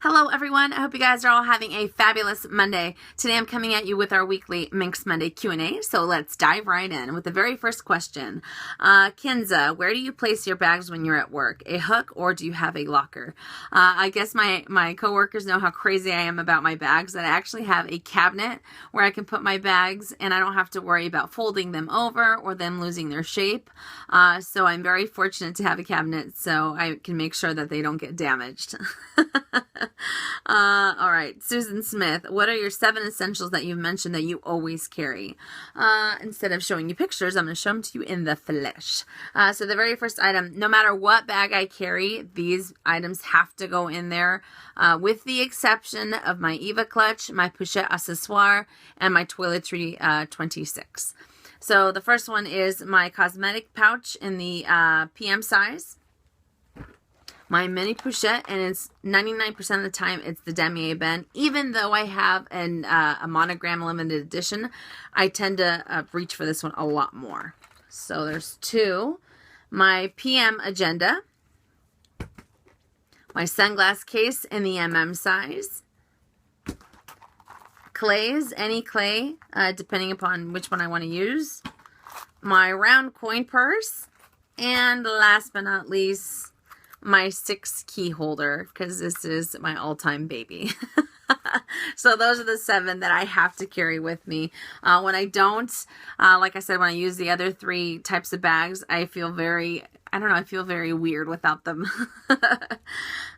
Hello everyone, I hope you guys are all having a fabulous Monday. Today I'm coming at you with our weekly Minks Monday Q&A, so let's dive right in with the very first question. Kinza, where do you place your bags when you're at work? A hook or do you have a locker? I guess my coworkers know how crazy I am about my bags, that I actually have a cabinet where I can put my bags and I don't have to worry about folding them over or them losing their shape. So I'm very fortunate to have a cabinet so I can make sure that they don't get damaged. All right, Susan Smith, what are your 7 essentials that you've mentioned that you always carry? Instead of showing you pictures, I'm going to show them to you in the flesh. So the very first item, no matter what bag I carry, these items have to go in there, with the exception of my Eva clutch, my pochette accessoire, and my toiletry 26. So the first one is my cosmetic pouch in the PM size. My mini pochette, and it's 99% of the time it's the Damier Ben. Even though I have a monogram limited edition, I tend to reach for this one a lot more. So there's 2. My PM agenda. My sunglass case in the MM size. Clays, any clay, depending upon which one I want to use. My round coin purse. And last but not least, my 6 key holder, because this is my all-time baby. So those are the 7 that I have to carry with me. When I don't, like I said, when I use the other 3 types of bags, I feel very, I don't know, I feel very weird without them.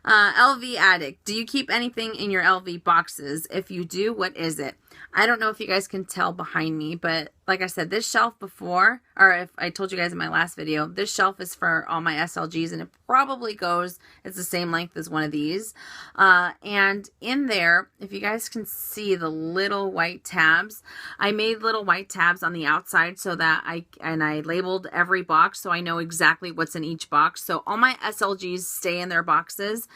LV Addict, do you keep anything in your LV boxes? If you do, what is it? I don't know if you guys can tell behind me, but like I said, this shelf before, or if I told you guys in my last video, this shelf is for all my SLGs, and it probably goes, it's the same length as one of these. And in there, if you guys can see the little white tabs, I made little white tabs on the outside so that I labeled every box so I know exactly what's in each box. So all my SLGs stay in their boxes.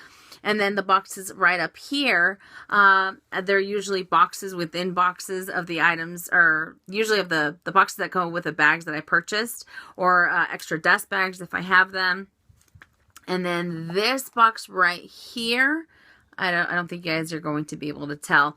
And then the boxes right up here, they're usually boxes within boxes of the items, or usually of the boxes that go with the bags that I purchased, or extra dust bags if I have them. And then this box right here, I don't think you guys are going to be able to tell,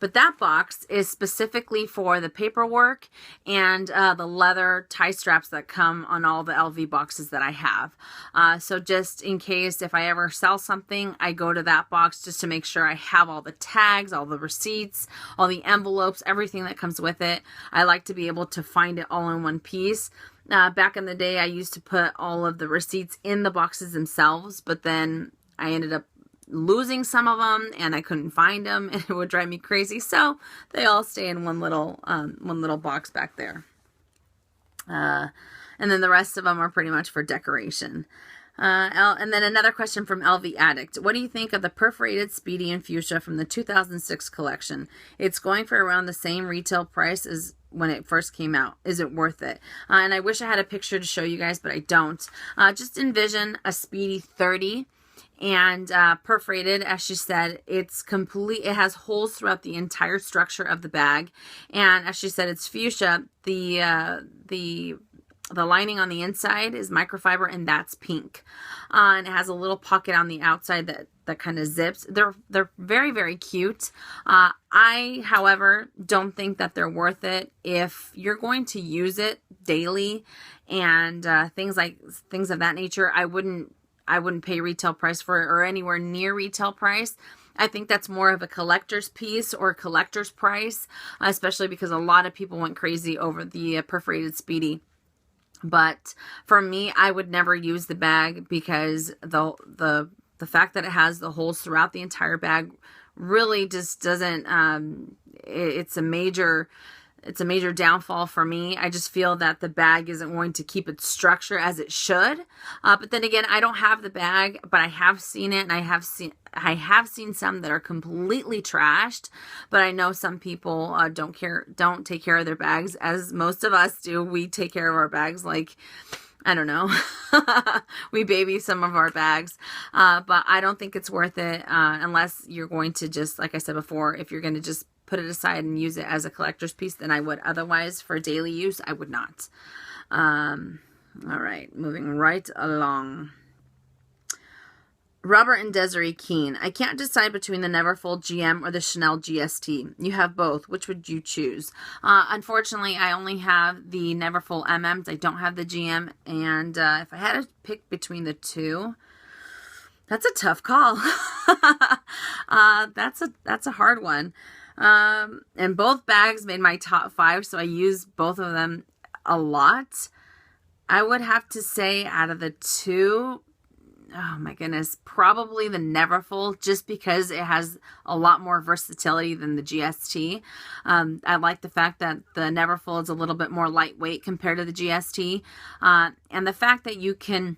but that box is specifically for the paperwork and the leather tie straps that come on all the LV boxes that I have. So just in case if I ever sell something, I go to that box just to make sure I have all the tags, all the receipts, all the envelopes, everything that comes with it. I like to be able to find it all in one piece. Back in the day, I used to put all of the receipts in the boxes themselves, but then I ended up losing some of them and I couldn't find them, and it would drive me crazy. So they all stay in one little box back there. And then the rest of them are pretty much for decoration. And then another question from LV Addict. What do you think of the perforated Speedy and Fuchsia from the 2006 collection? It's going for around the same retail price as when it first came out. Is it worth it? And I wish I had a picture to show you guys, but I don't. Just envision a Speedy 30 and perforated. As she said, it's complete. It has holes throughout the entire structure of the bag, and as she said, it's fuchsia. The lining on the inside is microfiber, and that's pink. And it has a little pocket on the outside that kind of zips. They're very, very cute. I, however, don't think that they're worth it if you're going to use it daily and things of that nature. I wouldn't pay retail price for it, or anywhere near retail price. I think that's more of a collector's piece or collector's price, especially because a lot of people went crazy over the perforated Speedy. But for me, I would never use the bag because the fact that it has the holes throughout the entire bag really just doesn't, it's a major downfall for me. I just feel that the bag isn't going to keep its structure as it should. But then again, I don't have the bag, but I have seen it, and I have seen some that are completely trashed. But I know some people don't take care of their bags, as most of us do. We take care of our bags like, I don't know, we baby some of our bags, but I don't think it's worth it unless you're going to just, like I said before, if you're going to just put it aside and use it as a collector's piece, then I would. Otherwise, for daily use, I would not. All right, moving right along. Robert and Desiree Keene. I can't decide between the Neverfull GM or the Chanel GST. You have both. Which would you choose? Unfortunately, I only have the Neverfull MMs. I don't have the GM. And if I had to pick between the two, that's a tough call. That's a hard one. And both bags made my top 5, so I use both of them a lot. I would have to say out of the two, oh my goodness, probably the Neverfull, just because it has a lot more versatility than the GST. I like the fact that the Neverfull is a little bit more lightweight compared to the GST. And the fact that you can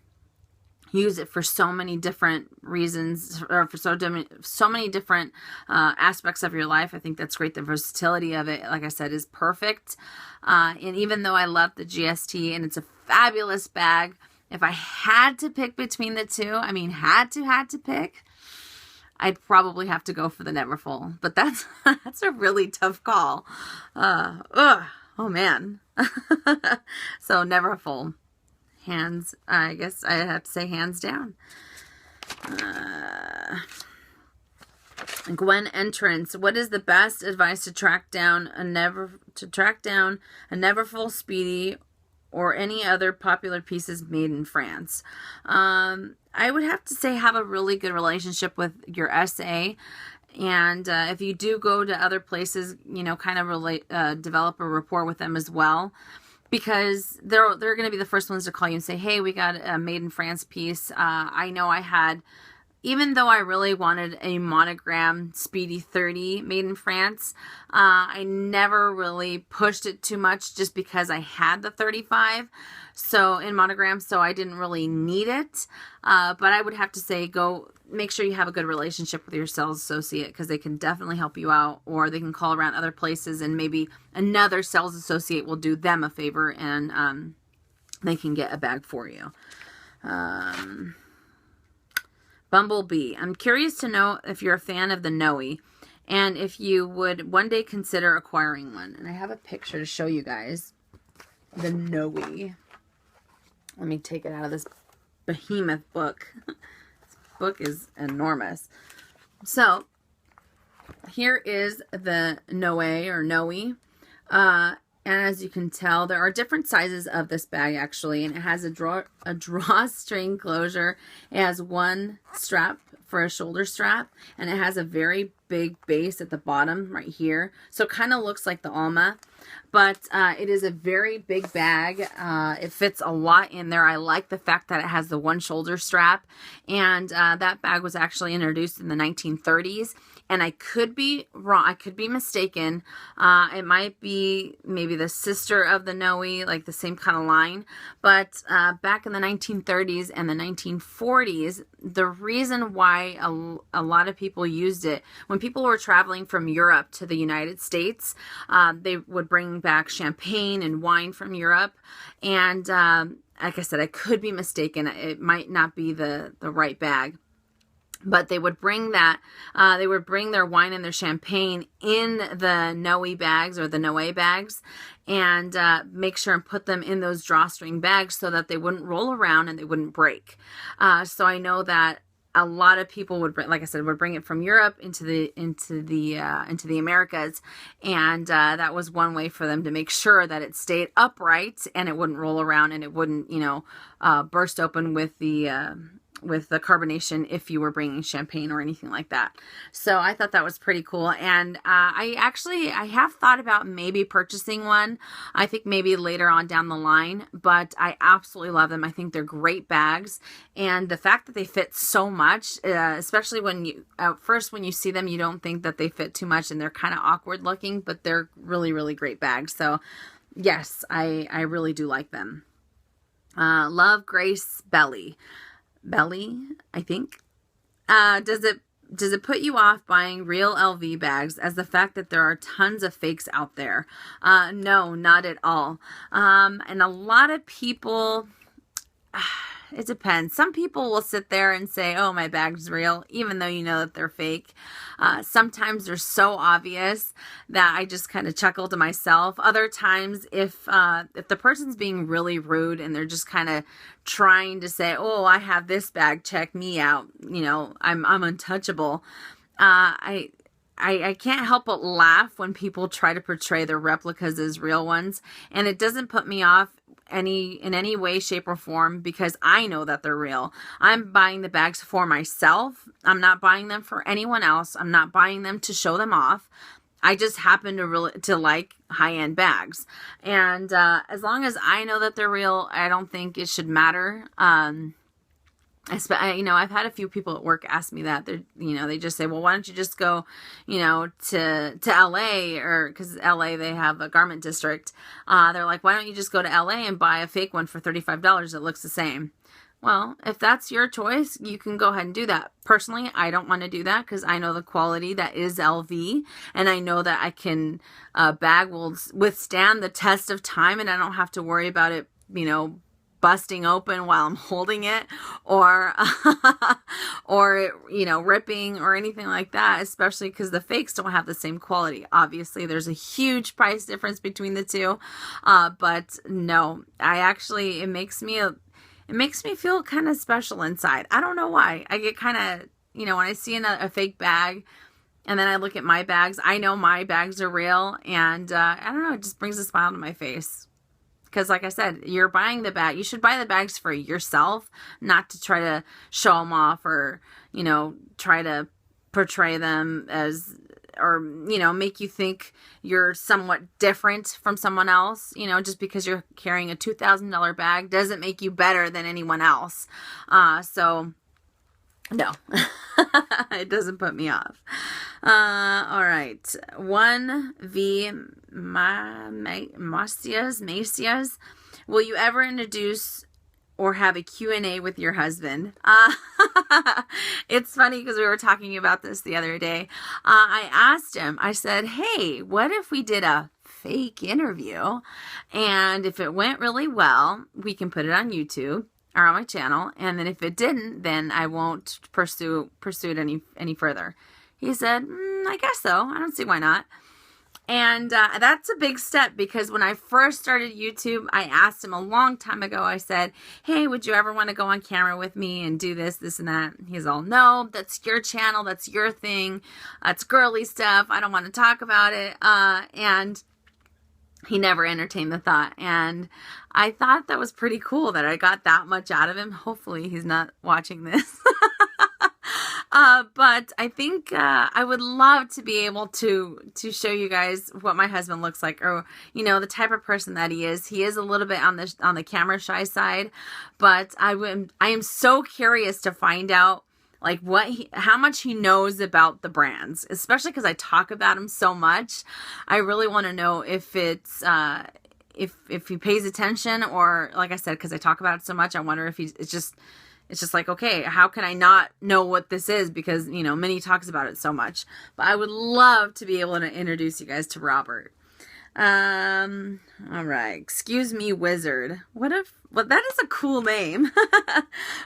use it for so many different reasons, or for so many different aspects of your life. I think that's great. The versatility of it, like I said, is perfect. And even though I love the GST and it's a fabulous bag, if I had to pick between the two, I mean, had to pick, I'd probably have to go for the Neverfull. But that's a really tough call. Oh man. So Neverfull. I guess I have to say hands down. Gwen Entrance. What is the best advice to track down a Neverfull Speedy or any other popular pieces made in France? I would have to say have a really good relationship with your SA. And if you do go to other places, you know, kind of develop a rapport with them as well. Because they're going to be the first ones to call you and say, hey, we got a made in France piece. I know I had, even though I really wanted a monogram Speedy 30 made in France, I never really pushed it too much just because I had the 35 so in monogram, so I didn't really need it. But I would have to say go make sure you have a good relationship with your sales associate, because they can definitely help you out, or they can call around other places and maybe another sales associate will do them a favor and they can get a bag for you. Bumblebee. I'm curious to know if you're a fan of the Noe and if you would one day consider acquiring one. And I have a picture to show you guys. The Noe. Let me take it out of this behemoth book. Book is enormous. So here is the Noe or Noe. And as you can tell, there are different sizes of this bag actually, and it has a drawstring closure. It has one strap for a shoulder strap, and it has a very big base at the bottom right here. So it kind of looks like the Alma, but it is a very big bag. It fits a lot in there. I like the fact that it has the one shoulder strap, and that bag was actually introduced in the 1930s. And I could be wrong. I could be mistaken. It might be maybe the sister of the Noe, like the same kind of line. But back in the 1930s and the 1940s, the reason why a lot of people used it, when people were traveling from Europe to the United States, they would bring back champagne and wine from Europe. And like I said, I could be mistaken. It might not be the right bag. But they would bring that, they would bring their wine and their champagne in the Noe bags or the Noe bags, and make sure and put them in those drawstring bags so that they wouldn't roll around and they wouldn't break. So I know that a lot of people would, like I said, would bring it from Europe into the Americas, and that was one way for them to make sure that it stayed upright and it wouldn't roll around and it wouldn't, you know, burst open with the carbonation if you were bringing champagne or anything like that. So I thought that was pretty cool. And I have thought about maybe purchasing one. I think maybe later on down the line, but I absolutely love them. I think they're great bags. And the fact that they fit so much, especially when you, at first when you see them, you don't think that they fit too much and they're kind of awkward looking, but they're really, really great bags. So yes, I really do like them. Love Grace Belly, I think. Does it put you off buying real LV bags as the fact that there are tons of fakes out there? No, not at all. And a lot of people, it depends. Some people will sit there and say, oh, my bag's real, even though you know that they're fake. Sometimes they're so obvious that I just kind of chuckle to myself. Other times, if the person's being really rude and they're just kind of trying to say, oh, I have this bag, check me out, you know, I'm untouchable. I can't help but laugh when people try to portray their replicas as real ones, and it doesn't put me off in any way, shape, or form, because I know that they're real. I'm buying the bags for myself. I'm not buying them for anyone else. I'm not buying them to show them off. I just happen to like high-end bags, and as long as I know that they're real, I don't think it should matter. You know, I've had a few people at work ask me that. They're, you know, they just say, well, why don't you just go, you know, to LA, or because LA, they have a garment district. They're like, why don't you just go to LA and buy a fake one for $35 that looks the same? Well, if that's your choice, you can go ahead and do that. Personally, I don't want to do that because I know the quality that is LV, and I know that bag will withstand the test of time, and I don't have to worry about it, you know, busting open while I'm holding it, or you know, ripping or anything like that, especially because the fakes don't have the same quality. Obviously, there's a huge price difference between the two, but no, it makes me feel kind of special inside. I don't know why. I get kind of, you know, when I see a fake bag and then I look at my bags, I know my bags are real, and I don't know, it just brings a smile to my face. Because like I said, you're buying the bag. You should buy the bags for yourself, not to try to show them off, or, you know, try to portray them as, or, you know, make you think you're somewhat different from someone else. You know, just because you're carrying a $2,000 bag doesn't make you better than anyone else. So no, it doesn't put me off. All right. 1V Macias. Will you ever introduce or have a Q&A with your husband? It's funny because we were talking about this the other day. I asked him, I said, hey, what if we did a fake interview? And if it went really well, we can put it on YouTube or on my channel. And then if it didn't, then I won't pursue it any further. He said, I guess so. I don't see why not. And that's a big step, because when I first started YouTube, I asked him a long time ago, I said, hey, would you ever want to go on camera with me and do this, this, and that? He's all, no, that's your channel. That's your thing. That's girly stuff. I don't want to talk about it. And he never entertained the thought. And I thought that was pretty cool that I got that much out of him. Hopefully he's not watching this. But I think I would love to be able to show you guys what my husband looks like, or, you know, the type of person that he is. He is a little bit on the camera shy side, but I am so curious to find out, like, how much he knows about the brands, especially because I talk about him so much. I really want to know if it's if he pays attention, or, like I said, because I talk about it so much, I wonder if it's just like, okay, how can I not know what this is? Because, you know, Minnie talks about it so much. But I would love to be able to introduce you guys to Robert. All right. Excuse me, Wizard. Well, that is a cool name.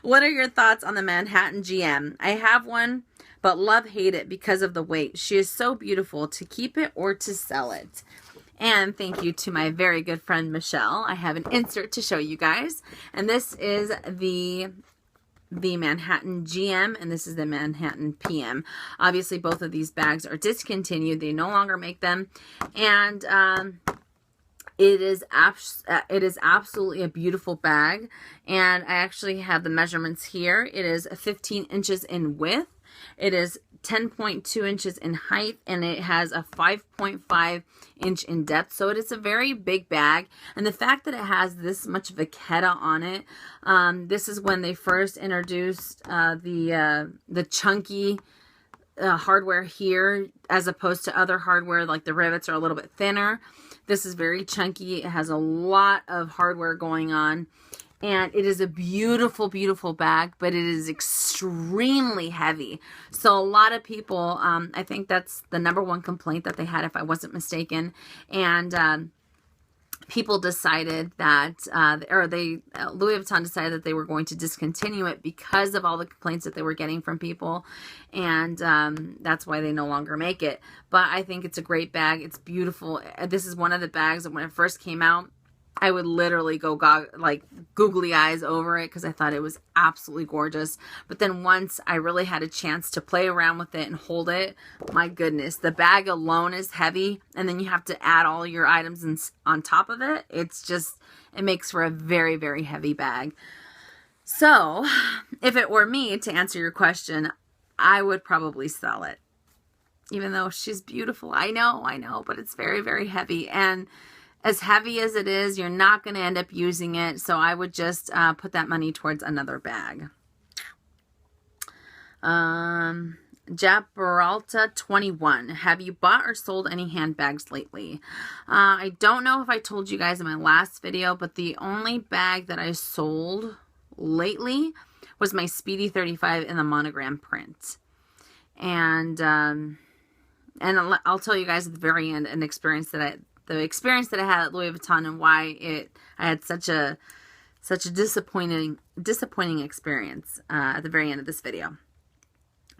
What are your thoughts on the Manhattan GM? I have one, but hate it because of the weight. She is so beautiful. To keep it or to sell it? And thank you to my very good friend, Michelle. I have an insert to show you guys. And this is the Manhattan GM, and this is the Manhattan PM. Obviously, both of these bags are discontinued. They no longer make them. And it is absolutely a beautiful bag. And I actually have the measurements here. It is 15 inches in width. It is 10.2 inches in height, and it has a 5.5 inch in depth. So it is a very big bag. And the fact that it has this much vachetta on it, this is when they first introduced the chunky hardware here, as opposed to other hardware, like the rivets are a little bit thinner. This is very chunky. It has a lot of hardware going on. And it is a beautiful, beautiful bag, but it is extremely heavy. So a lot of people, I think that's the #1 complaint that they had, if I wasn't mistaken. And people decided that, Louis Vuitton decided that they were going to discontinue it because of all the complaints that they were getting from people. And that's why they no longer make it. But I think it's a great bag. It's beautiful. This is one of the bags that when it first came out, I would literally go like googly eyes over it because I thought it was absolutely gorgeous. But then once I really had a chance to play around with it and hold it, my goodness, the bag alone is heavy. And then you have to add all your items on top of it. It's just, it makes for a very, very heavy bag. So if it were me, to answer your question, I would probably sell it. Even though she's beautiful. I know, but it's very, very heavy. And as heavy as it is, you're not going to end up using it. So I would just put that money towards another bag. Japeralta 21. Have you bought or sold any handbags lately? I don't know if I told you guys in my last video, but the only bag that I sold lately was my Speedy 35 in the monogram print. And I'll tell you guys at the very end the experience that I had at Louis Vuitton and why I had such a disappointing experience at the very end of this video.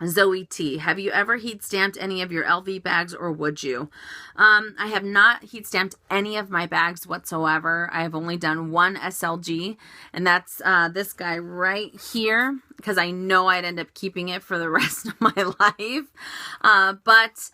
Zoe T, have you ever heat stamped any of your LV bags, or would you? I have not heat stamped any of my bags whatsoever. I have only done one SLG, and that's this guy right here, because I know I'd end up keeping it for the rest of my life. But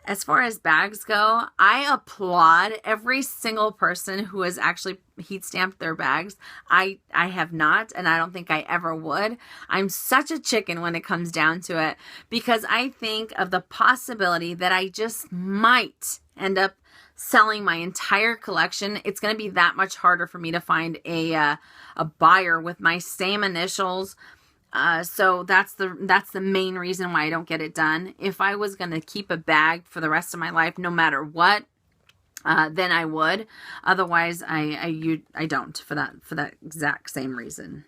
as far as bags go, I applaud every single person who has actually heat stamped their bags. I have not, and I don't think I ever would. I'm such a chicken when it comes down to it, because I think of the possibility that I just might end up selling my entire collection. It's going to be that much harder for me to find a buyer with my same initials. So that's the main reason why I don't get it done. If I was going to keep a bag for the rest of my life, no matter what, then I would. Otherwise, I don't for that exact same reason.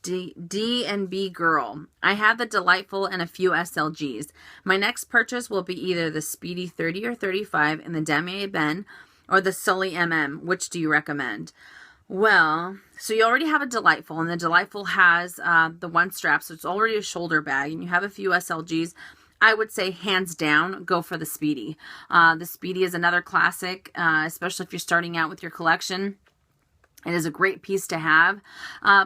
D and B girl. I have the Delightful and a few SLGs. My next purchase will be either the Speedy 30 or 35 in the Damier Ebene, or the Sully MM. Which do you recommend? Well, so you already have a Delightful, and the Delightful has the one strap, so it's already a shoulder bag, and you have a few SLGs. I would say hands down, go for the Speedy. The Speedy is another classic, especially if you're starting out with your collection. It is a great piece to have.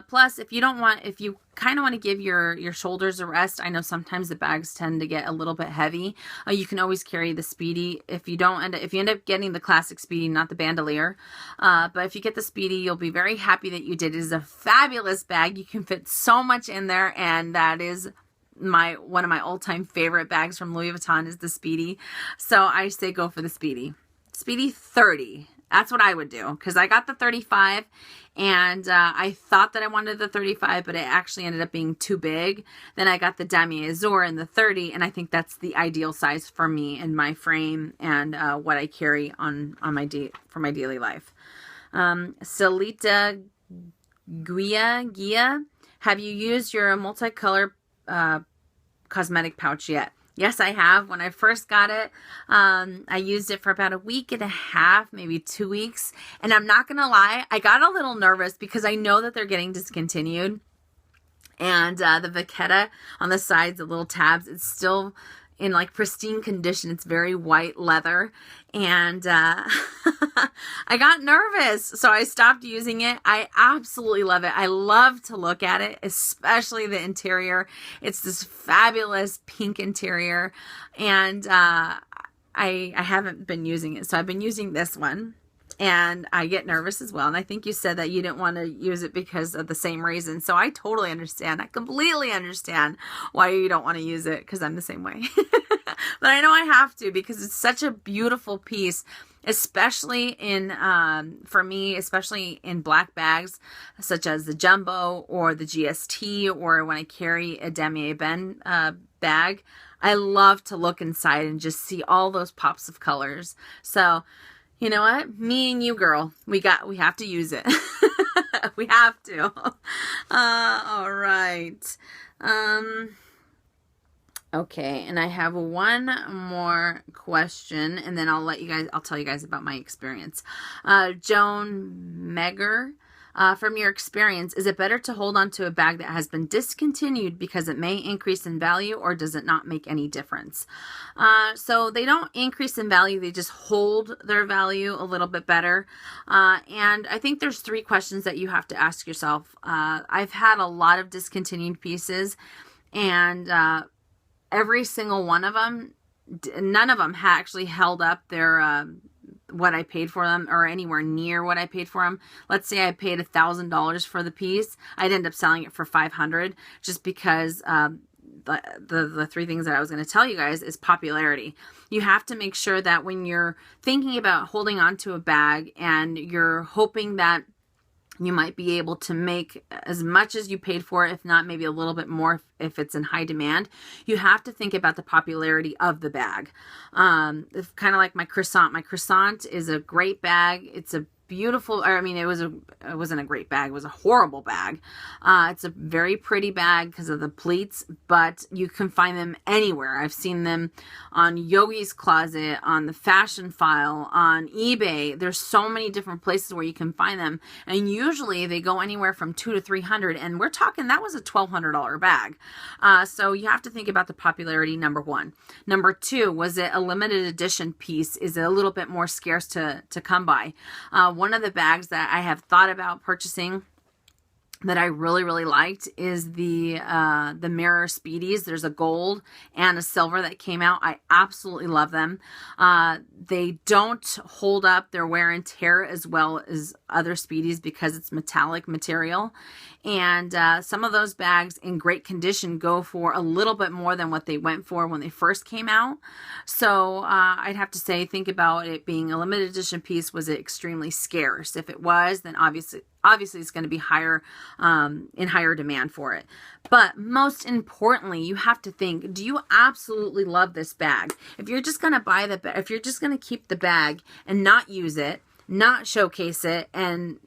Plus, if you kind of want to give your shoulders a rest, I know sometimes the bags tend to get a little bit heavy. You can always carry the Speedy. If you end up getting the classic Speedy, not the bandolier, but if you get the Speedy, you'll be very happy that you did. It is a fabulous bag. You can fit so much in there, and that is one of my all-time favorite bags from Louis Vuitton is the Speedy. So I say go for the Speedy. Speedy 30. That's what I would do, because I got the 35, and I thought that I wanted the 35, but it actually ended up being too big. Then I got the Damier Azur in the 30, and I think that's the ideal size for me and my frame and what I carry for my daily life. Salita Gia, have you used your multicolor cosmetic pouch yet? Yes, I have. When I first got it, I used it for about a week and a half, maybe 2 weeks. And I'm not going to lie, I got a little nervous because I know that they're getting discontinued. And the Vachetta on the sides, the little tabs, it's still in like pristine condition. It's very white leather. And I got nervous, so I stopped using it. I absolutely love it. I love to look at it, especially the interior. It's this fabulous pink interior. And I haven't been using it. So I've been using this one. And I get nervous as well. And I think you said that you didn't want to use it because of the same reason. So I totally understand. I completely understand why you don't want to use it, because I'm the same way. But I know I have to, because it's such a beautiful piece, especially for me, especially in black bags, such as the Jumbo or the GST, or when I carry a Damier Ebene bag. I love to look inside and just see all those pops of colors. So, you know what? Me and you, girl, we have to use it. We have to. All right. Okay, and I have one more question, and then I'll tell you guys about my experience. Joan Megger, from your experience, is it better to hold on to a bag that has been discontinued because it may increase in value, or does it not make any difference? So they don't increase in value, they just hold their value a little bit better. And I think there's 3 questions that you have to ask yourself. I've had a lot of discontinued pieces, and every single one of them, none of them actually held up their what I paid for them, or anywhere near what I paid for them. Let's say I paid $1,000 for the piece. I'd end up selling it for $500, just because the 3 things that I was going to tell you guys is popularity. You have to make sure that when you're thinking about holding on to a bag and you're hoping that you might be able to make as much as you paid for it, if not maybe a little bit more if it's in high demand, you have to think about the popularity of the bag. It's kind of like my croissant. My croissant is a great bag. It's a beautiful, or I mean, it wasn't a great bag. It was a horrible bag. It's a very pretty bag because of the pleats, but you can find them anywhere. I've seen them on Yogi's Closet, on the Fashion File, on eBay. There's so many different places where you can find them, and usually they go anywhere from $200 to $300, and we're talking that was a $1,200 bag. So you have to think about the popularity, number 1. Number 2, was it a limited edition piece? Is it a little bit more scarce to come by? One of the bags that I have thought about purchasing that I really, really liked is the mirror Speedies. There's a gold and a silver that came out. I absolutely love them. They don't hold up their wear and tear as well as other Speedies because it's metallic material. And some of those bags in great condition go for a little bit more than what they went for when they first came out. So I'd have to say, think about it being a limited edition piece. Was it extremely scarce? If it was, then obviously it's going to be higher, in higher demand for it. But most importantly, you have to think, do you absolutely love this bag? If you're just going to buy if you're just going to keep the bag and not use it, not showcase it, and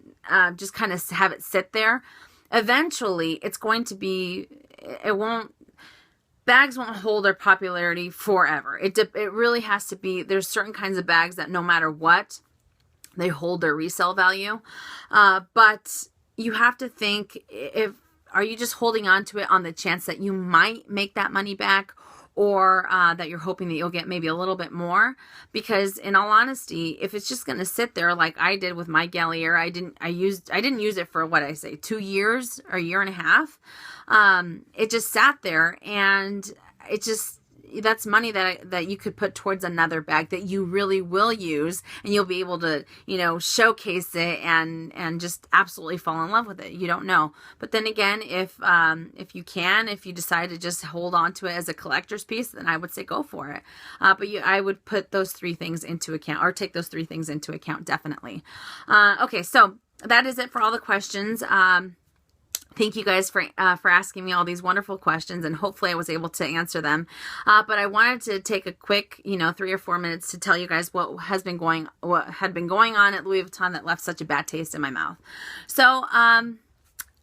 just kind of have it sit there, eventually it's going to be, bags won't hold their popularity forever. It really has to be, there's certain kinds of bags that no matter what, they hold their resale value. But you have to think, are you just holding on to it on the chance that you might make that money back, or that you're hoping that you'll get maybe a little bit more? Because in all honesty, if it's just going to sit there like I did with my Gallier, I didn't use it for, what I say, 2 years or a year and a half. It just sat there, and that's money that you could put towards another bag that you really will use, and you'll be able to, showcase it and just absolutely fall in love with it. You don't know. But then again, if you decide to just hold on to it as a collector's piece, then I would say go for it. But I would put those 3 things into account, or take those 3 things into account, definitely. Okay, so that is it for all the questions. Thank you guys for asking me all these wonderful questions, and hopefully I was able to answer them. But I wanted to take a quick, 3 or 4 minutes to tell you guys what had been going on at Louis Vuitton that left such a bad taste in my mouth. So,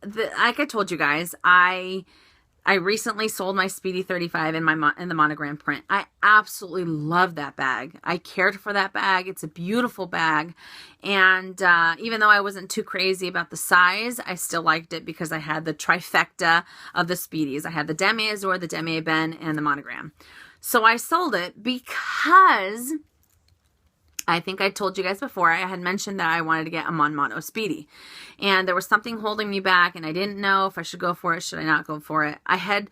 like I told you guys, I recently sold my Speedy 35 in the monogram print. I absolutely love that bag. I cared for that bag. It's a beautiful bag. And even though I wasn't too crazy about the size, I still liked it because I had the trifecta of the Speedies. I had the Demi Azur, the Demi Ebene, and the monogram. So I sold it because I think I told you guys before, I had mentioned that I wanted to get a Mono Speedy, and there was something holding me back, and I didn't know if I should go for it. Should I not go for it? I had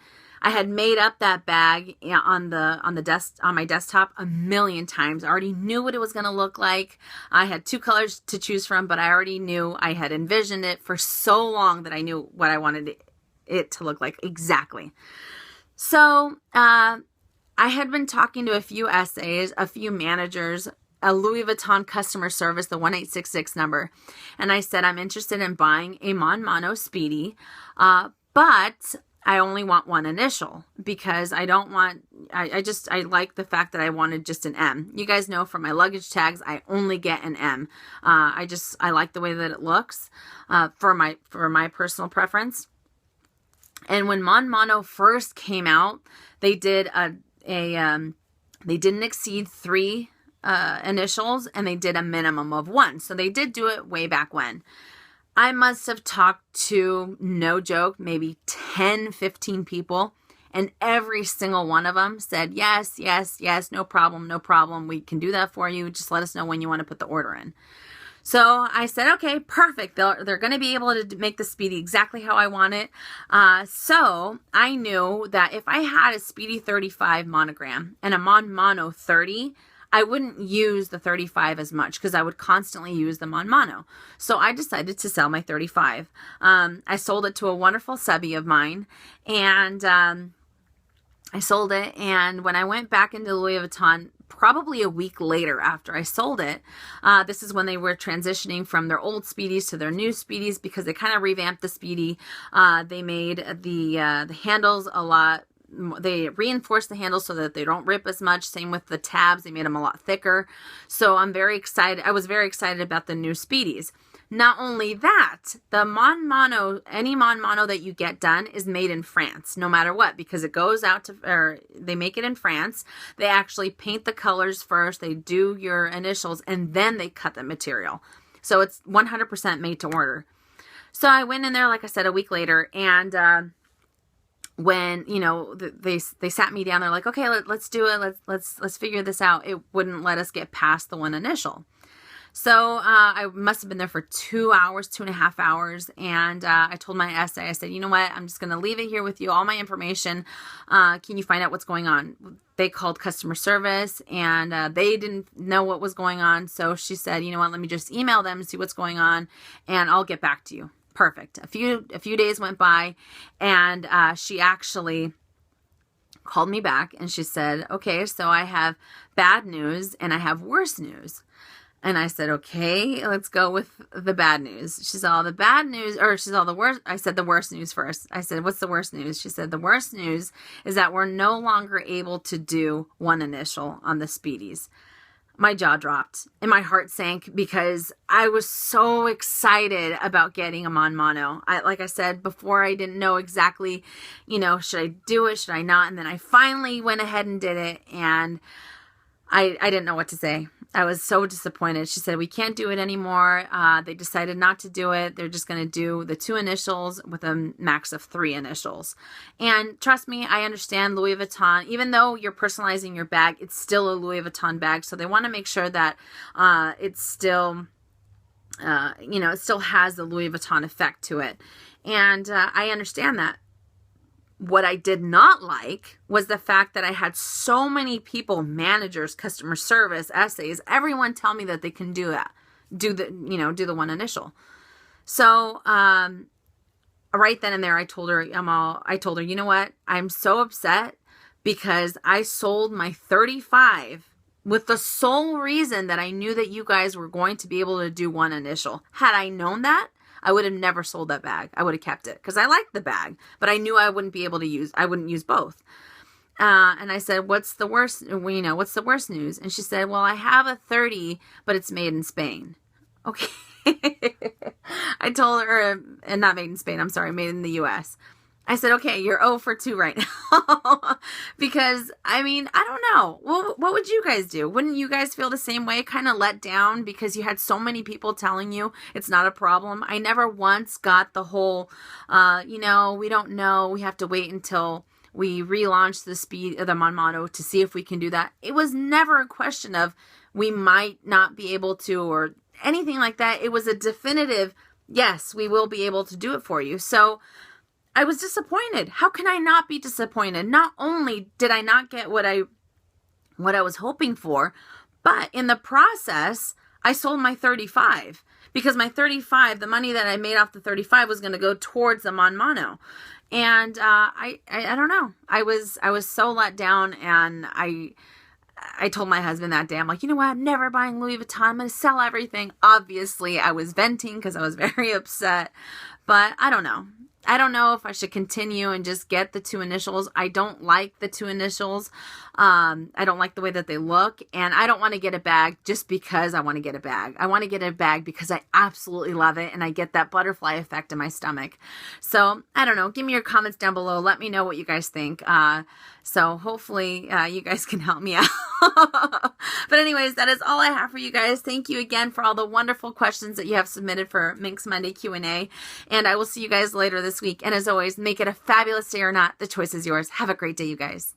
made up that bag on my desktop a million times. I already knew what it was going to look like. I had 2 colors to choose from, but I already knew, I had envisioned it for so long that I knew what I wanted it to look like exactly. So I had been talking to a few SAs, a few managers, a Louis Vuitton customer service, the 1866 number. And I said, I'm interested in buying a Mono Speedy, but I only want one initial because I don't want, I like the fact that I wanted just an M. You guys know from my luggage tags, I only get an M. I like the way that it looks, for my personal preference. And when Mon Mono first came out, they did they didn't exceed 3 initials, and they did a minimum of 1. So they did do it way back when. I must have talked to, no joke, maybe 10, 15 people, and every single one of them said, yes, yes, yes, no problem, no problem. We can do that for you. Just let us know when you want to put the order in. So I said, okay, perfect. They're going to be able to make the Speedy exactly how I want it. So I knew that if I had a Speedy 35 monogram and a Mon Mono 30, I wouldn't use the 35 as much because I would constantly use the Mon Mono. So I decided to sell my 35. I sold it to a wonderful subby of mine, and I sold it. And when I went back into Louis Vuitton, probably a week later after I sold it, this is when they were transitioning from their old Speedies to their new Speedies, because they kind of revamped the Speedy. They made the handles a lot. They reinforced the handles so that they don't rip as much. Same with the tabs. They made them a lot thicker. So I'm very excited. I was very excited about the new Speedies. Not only that, the Mon Mono, any Mon Mono that you get done is made in France, no matter what, because it goes out to, or they make it in France. They actually paint the colors first. They do your initials, and then they cut the material. So it's 100% made to order. So I went in there, like I said, a week later, and when, you know, they sat me down, they're like, okay, let's do it. Let's figure this out. It wouldn't let us get past the one initial. So I must have been there for 2 hours, 2.5 hours. And I told my SA, I said, you know what? I'm just going to leave it here with you, all my information. Can you find out what's going on? They called customer service, and they didn't know what was going on. So she said, you know what? Let me just email them and see what's going on, and I'll get back to you. Perfect. A few days went by, and she actually called me back, and she said, okay, so I have bad news and I have worse news. And I said, okay, let's go with the bad news. She said, all the bad news, or she said, all the worst. I said, the worst news first. I said, what's the worst news? She said, the worst news is that we're no longer able to do one initial on the Speedies. My jaw dropped and my heart sank because I was so excited about getting a Mon Mono. Like I said before, I didn't know exactly, you know, should I do it? Should I not? And then I finally went ahead and did it, and I didn't know what to say. I was so disappointed. She said, we can't do it anymore. They decided not to do it. They're just going to do the 2 initials with a max of 3 initials. And trust me, I understand Louis Vuitton. Even though you're personalizing your bag, it's still a Louis Vuitton bag. So they want to make sure that it's still, you know, it still has the Louis Vuitton effect to it. And I understand that. What I did not like was the fact that I had so many people, managers, customer service, essays, everyone tell me that they can do that, do the one initial. So, right then and there, I told her, you know what? I'm so upset because I sold my 35 with the sole reason that I knew that you guys were going to be able to do one initial. Had I known that, I would have never sold that bag. I would have kept it because I liked the bag, but I knew I wouldn't be able to use, I wouldn't use both. And I said, what's the worst, what's the worst news? And she said, well, I have a 30, but it's made in Spain. Okay. I told her, and not made in Spain, I'm sorry, made in the US. I said, okay, you're 0 for 2 right now. Because, I mean, I don't know. Well, what would you guys do? Wouldn't you guys feel the same way? Kind of let down because you had so many people telling you it's not a problem. I never once got the whole, we don't know. We have to wait until we relaunch the Mon Mono to see if we can do that. It was never a question of we might not be able to or anything like that. It was a definitive, yes, we will be able to do it for you. So I was disappointed. How can I not be disappointed? Not only did I not get what I was hoping for, but in the process, I sold my 35 because my 35, the money that I made off the 35 was going to go towards the Mon Mono. And I don't know. I was so let down, and I told my husband that day, I'm like, you know what? I'm never buying Louis Vuitton. I'm going to sell everything. Obviously, I was venting because I was very upset, but I don't know. I don't know if I should continue and just get the 2 initials. I don't like the 2 initials. I don't like the way that they look, and I don't want to get a bag just because I want to get a bag. I want to get a bag because I absolutely love it, and I get that butterfly effect in my stomach. So I don't know. Give me your comments down below. Let me know what you guys think. So hopefully you guys can help me out. But anyways, that is all I have for you guys. Thank you again for all the wonderful questions that you have submitted for Minks Monday Q&A. And I will see you guys later this week. And as always, make it a fabulous day or not. The choice is yours. Have a great day, you guys.